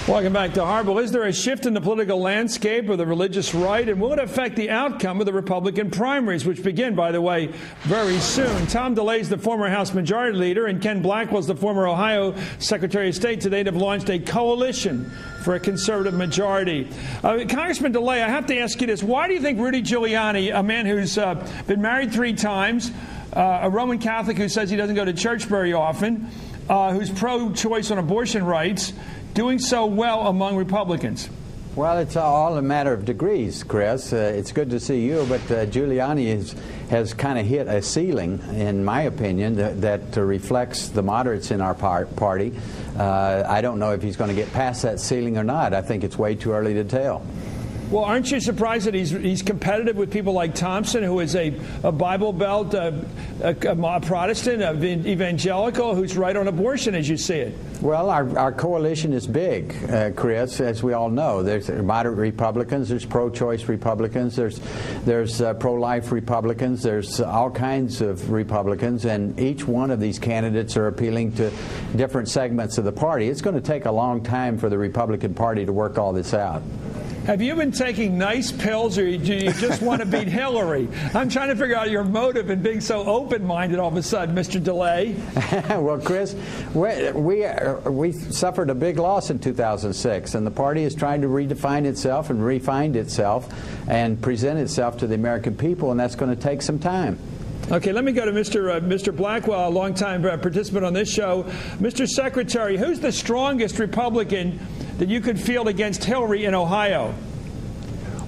Welcome back to Hardball. Is there a shift in the political landscape of the religious right, and will it affect the outcome of the Republican primaries, which begin, by the way, very soon? Tom DeLay is the former House Majority Leader, and Ken Blackwell is the former Ohio Secretary of State. Today, they've launched a coalition for a conservative majority. Congressman DeLay, I have to ask you this. Why do you think Rudy Giuliani, a man who's been married 3 times, a Roman Catholic who says he doesn't go to church very often, who's pro-choice on abortion rights, doing so well among Republicans? Well, it's all a matter of degrees, Chris. It's good to see you, but Giuliani has kind of hit a ceiling, in my opinion, that reflects the moderates in our party. I don't know if he's going to get past that ceiling or not. I think it's way too early to tell. Well, aren't you surprised that he's competitive with people like Thompson, who is a Bible Belt, a Protestant, an evangelical, who's right on abortion, as you see it? Well, our coalition is big, Chris, as we all know. There's moderate Republicans, there's pro-choice Republicans, there's pro-life Republicans, there's all kinds of Republicans, and each one of these candidates are appealing to different segments of the party. It's going to take a long time for the Republican Party to work all this out. Have you been taking nice pills, or do you just want to beat Hillary? I'm trying to figure out your motive in being so open-minded all of a sudden, Mr. DeLay. Well, Chris, we suffered a big loss in 2006, and the party is trying to redefine itself and refine itself and present itself to the American people, and that's going to take some time. Okay, let me go to Mr. Blackwell, a longtime participant on this show. Mr. Secretary, who's the strongest Republican that you could field against Hillary in Ohio?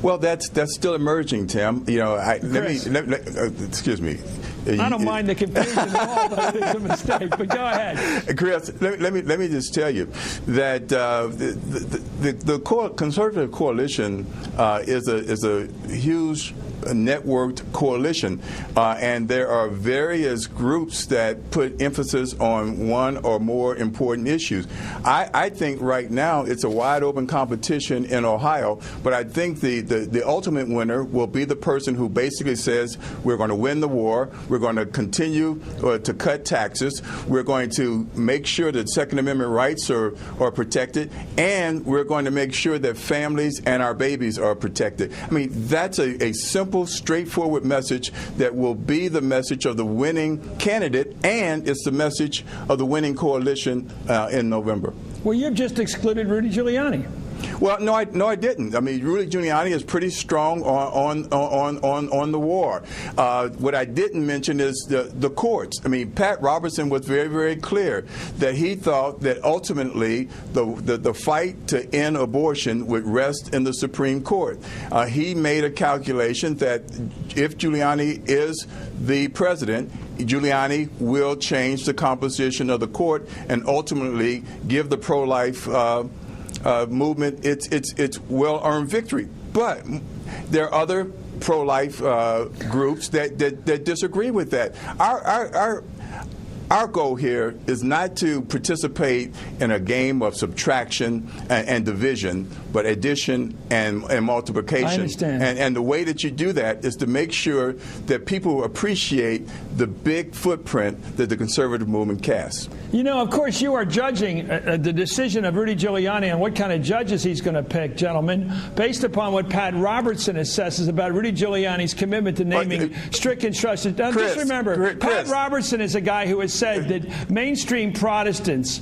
Well, that's still emerging, Tim. You know, excuse me. I don't mind the confusion at all, but it's a mistake. But go ahead, Chris. Let me just tell you that the conservative coalition is a huge networked coalition, and there are various groups that put emphasis on one or more important issues. I think right now it's a wide open competition in Ohio, but I think the ultimate winner will be the person who basically says we're going to win the war, we're going to continue to cut taxes, we're going to make sure that Second Amendment rights are protected, and we're going to make sure that families and our babies are protected. I mean, that's a simple, straightforward message that will be the message of the winning candidate, and it's the message of the winning coalition in November. Well, you've just excluded Rudy Giuliani. Well, no, I didn't. I mean, Rudy Giuliani is pretty strong on the war. What I didn't mention is the courts. I mean, Pat Robertson was very, very clear that he thought that ultimately the fight to end abortion would rest in the Supreme Court. He made a calculation that if Giuliani is the president, Giuliani will change the composition of the court and ultimately give the pro-life movement its well-earned victory. But there are other pro-life groups that disagree with that. Our goal here is not to participate in a game of subtraction and division, but addition and multiplication. I understand. And the way that you do that is to make sure that people appreciate the big footprint that the conservative movement casts. You know, of course, you are judging the decision of Rudy Giuliani and what kind of judges he's going to pick, gentlemen, based upon what Pat Robertson assesses about Rudy Giuliani's commitment to naming strict instructions. Now, just remember, Pat Robertson is a guy who has said that mainstream Protestants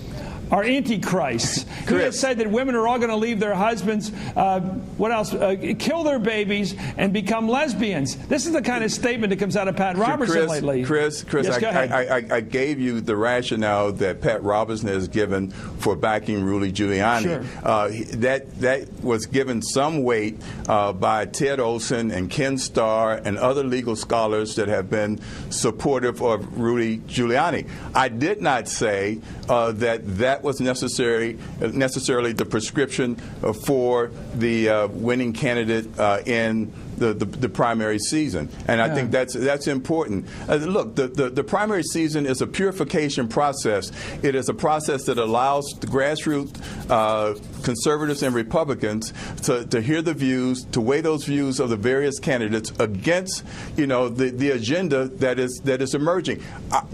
are antichrists. He has said that women are all going to leave their husbands, kill their babies, and become lesbians. This is the kind of statement that comes out of Pat Robertson lately. Chris, yes, I gave you the rationale that Pat Robertson has given for backing Rudy Giuliani. Sure. That was given some weight by Ted Olson and Ken Starr and other legal scholars that have been supportive of Rudy Giuliani. I did not say that was necessarily the prescription for the winning candidate in the primary season, and I think that's important. Look, the primary season is a purification process. It is a process that allows the grassroots conservatives and Republicans to hear the views, to weigh those views of the various candidates against, the agenda that is emerging.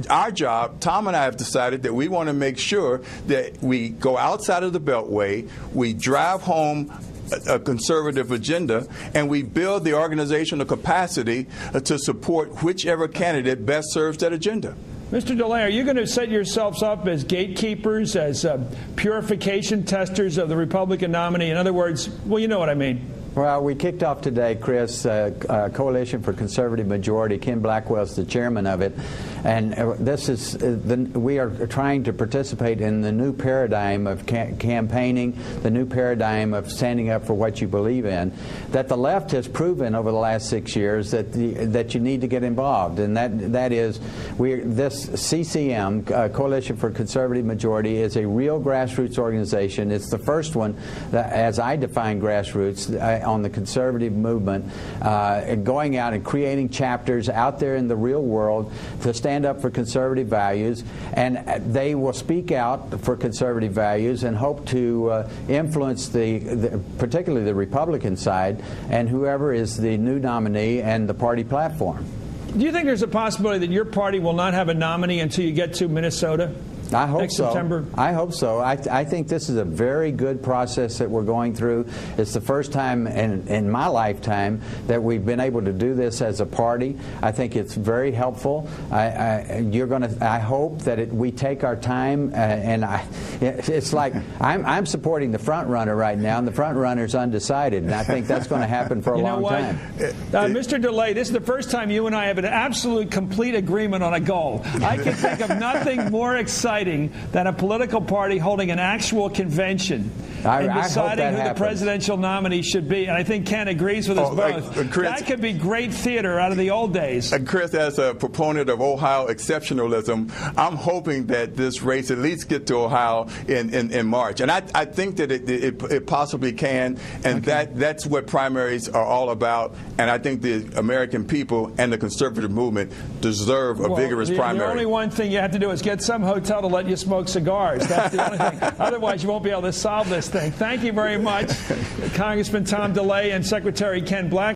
Our job, Tom and I have decided that we want to make sure that we go outside of the Beltway, we drive home a conservative agenda, and we build the organizational capacity to support whichever candidate best serves that agenda. Mr. DeLay, are you going to set yourselves up as gatekeepers, as purification testers of the Republican nominee? In other words, well, you know what I mean. Well, we kicked off today, Chris, Coalition for Conservative Majority. Ken Blackwell's the chairman of it. And this is we are trying to participate in the new paradigm of campaigning, the new paradigm of standing up for what you believe in, that the left has proven over the last 6 years that you need to get involved. And that is, this CCM, Coalition for Conservative Majority, is a real grassroots organization. It's the first one, that, as I define grassroots, on the conservative movement, going out and creating chapters out there in the real world to stand up for conservative values, and they will speak out for conservative values and hope to influence particularly the Republican side and whoever is the new nominee and the party platform. Do you think there's a possibility that your party will not have a nominee until you get to Minnesota? I hope next so. September? I hope so. I think this is a very good process that we're going through. It's the first time in my lifetime that we've been able to do this as a party. I think it's very helpful. I hope that we take our time, it's like I'm supporting the front runner right now, and the front runner's undecided, and I think that's going to happen for a long time. Mr. DeLay, this is the first time you and I have an absolute complete agreement on a goal. I can think of nothing more exciting than a political party holding an actual convention and deciding who the presidential nominee should be. And I think Ken agrees with us both. Chris, that could be great theater out of the old days. Chris, as a proponent of Ohio exceptionalism, I'm hoping that this race at least get to Ohio in March. And I think that it possibly can. And that's what primaries are all about. And I think the American people and the conservative movement deserve a vigorous primary. The only one thing you have to do is get some hotel to let you smoke cigars. That's the only thing. Otherwise, you won't be able to solve this thing. Thank you very much, Congressman Tom DeLay and Secretary Ken Black.